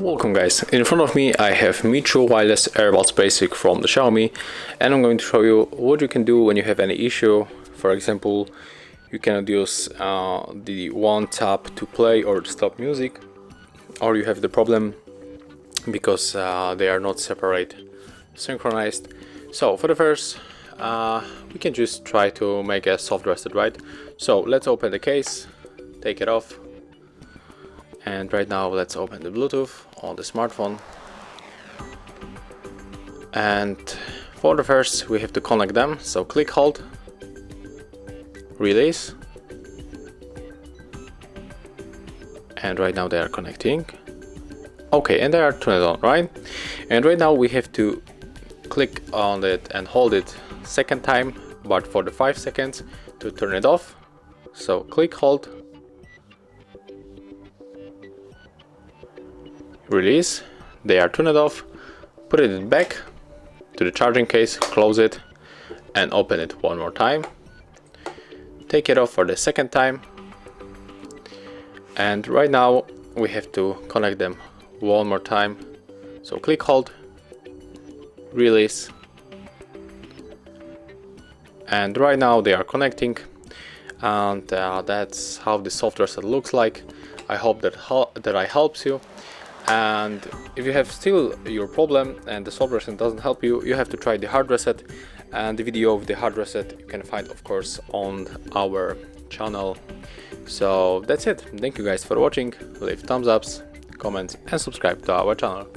Welcome guys, in front of me I have Metro Wireless Earbuds Basic from the Xiaomi, and I'm going to show you what you can do when you have any issue. For example, you cannot use the one tap to play or to stop music, or you have the problem because they are not separate synchronized. So for the first, we can just try to make a soft reset, right? So let's open the case, take it off. And right now let's open the Bluetooth on the smartphone, and for the first we have to connect them. So click hold, release, and right now they are connecting. Okay, and they are turned on, right? And right now we have to click on it and hold it second time, but for the 5 seconds to turn it off. So click hold, release, they are turned off. Put it back to the charging case, close it, and open it one more time. Take it off for the second time, and right now we have to connect them one more time. So click hold, release, and right now they are connecting, and that's how the soft reset looks like. I hope that I helps you. And if you have still your problem and the soft reset doesn't help you, you have to try the hard reset, and the video of the hard reset you can find of course on our channel. So that's it. Thank you guys for watching. Leave thumbs ups, comments, and subscribe to our channel.